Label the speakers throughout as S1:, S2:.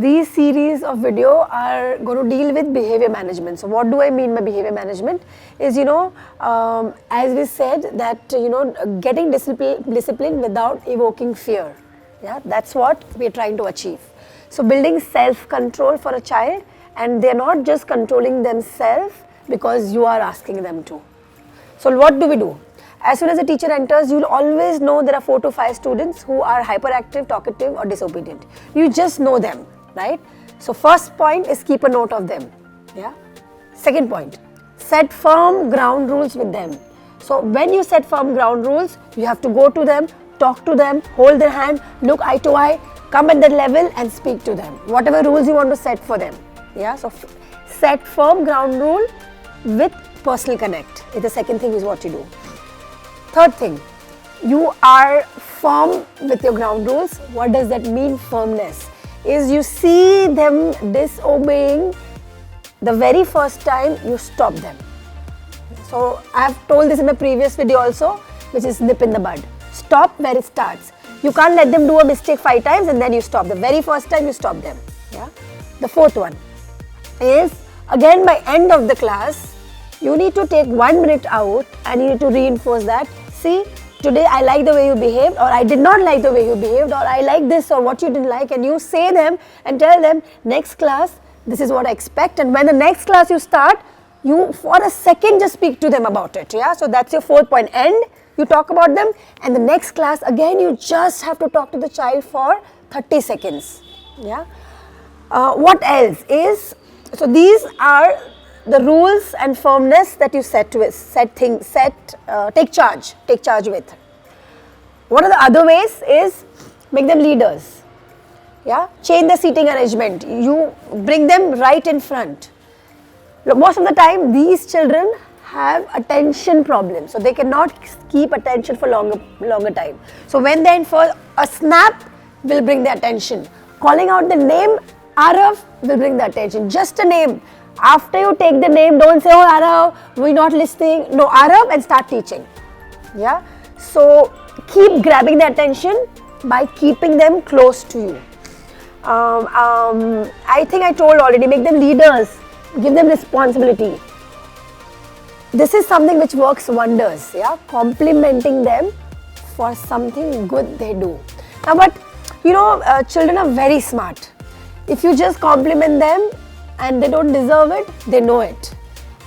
S1: these series of video are going to deal with behavior management. So what do I mean by behavior management is, as we said that, getting discipline without evoking fear. Yeah, that's what we're trying to achieve. So building self-control for a child, and they're not just controlling themselves because you are asking them to. So what do we do? As soon as a teacher enters, you'll always know there are 4 to 5 students who are hyperactive, talkative or disobedient. You just know them, right? So first point is keep a note of them. Yeah. Second point, set firm ground rules with them. So when you set firm ground rules, you have to go to them, talk to them, hold their hand, look eye to eye, come at that level and speak to them. Whatever rules you want to set for them. Yeah. So set firm ground rule with personal connect. The second thing is what you do. Third thing, you are firm with your ground rules. What does that mean, firmness? Is you see them disobeying the very first time, you stop them. So I have told this in the previous video also, which is nip in the bud. Stop where it starts. You can't let them do a mistake 5 times and then you stop. The very first time you stop them. Yeah. The fourth one is, again by end of the class, you need to take 1 minute out and you need to reinforce that. See, today I like the way you behaved, or I did not like the way you behaved, or I like this or what you didn't like, and you say them and tell them, next class, this is what I expect, and when the next class you start, you for a second just speak to them about it. Yeah, so that's your fourth point. End, you talk about them, and the next class again you just have to talk to the child for 30 seconds. Yeah. What else is, so these are the rules and firmness that you take charge with. One of the other ways is make them leaders. Yeah, change the seating arrangement. You bring them right in front. Look, most of the time these children have attention problems, so they cannot keep attention for longer time. So when they're in for a snap, will bring the attention. Calling out the name Arav will bring the attention. Just a name. After you take the name, don't say, oh Arav, we're not listening. No, Arav, and start teaching. Yeah. So keep grabbing the attention by keeping them close to you. I think I told already, make them leaders, give them responsibility. This is something which works wonders. Yeah, complimenting them for something good they do. Now, but children are very smart. If you just compliment them and they don't deserve it, they know it.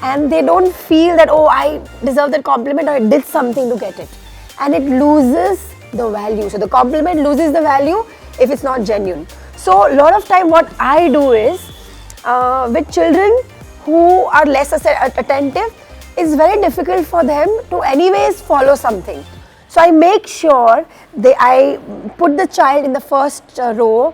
S1: And they don't feel that, oh, I deserve that compliment or I did something to get it. And it loses the value. So the compliment loses the value if it's not genuine. So a lot of time what I do is, with children who are less attentive, it's very difficult for them to anyways follow something. So I make sure I put the child in the first row.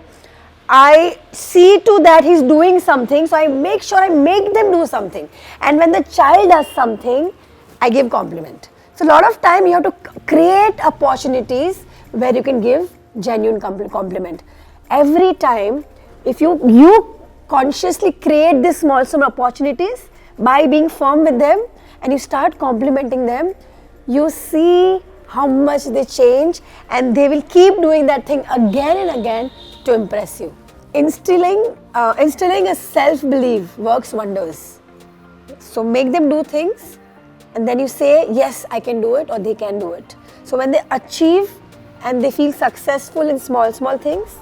S1: I see to that he's doing something, so I make sure I make them do something. And when the child does something, I give compliment. So a lot of time you have to create opportunities where you can give genuine compliment. Every time, if you consciously create these small opportunities by being firm with them and you start complimenting them, you see how much they change and they will keep doing that thing again and again to impress you. Instilling a self-belief works wonders. So make them do things and then you say, yes, I can do it, or they can do it. So when they achieve and they feel successful in small things,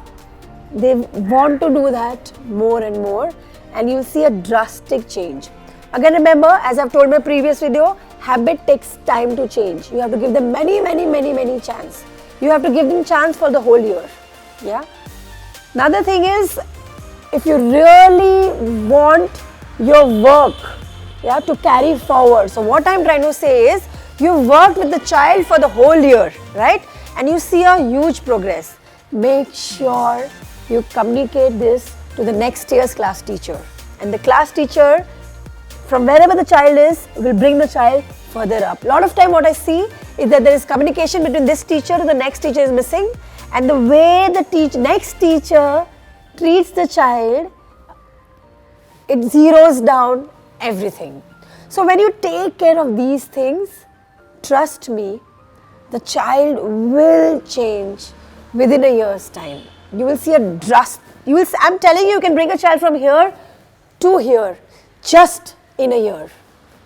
S1: they want to do that more and more, and you'll see a drastic change. Again, remember, as I've told in my previous video, habit takes time to change. You have to give them many chances. You have to give them chance for the whole year. Yeah. Another thing is, if you really want your work, to carry forward. So what I'm trying to say is, you've worked with the child for the whole year, right? And you see a huge progress. Make sure you communicate this to the next year's class teacher. And the class teacher, from wherever the child is, will bring the child further up. A lot of time what I see is that there is communication between this teacher and the next teacher is missing. And the way the next teacher treats the child, it zeroes down everything. So when you take care of these things, trust me, the child will change within a year's time. You will see a I'm telling you, you can bring a child from here to here just in a year.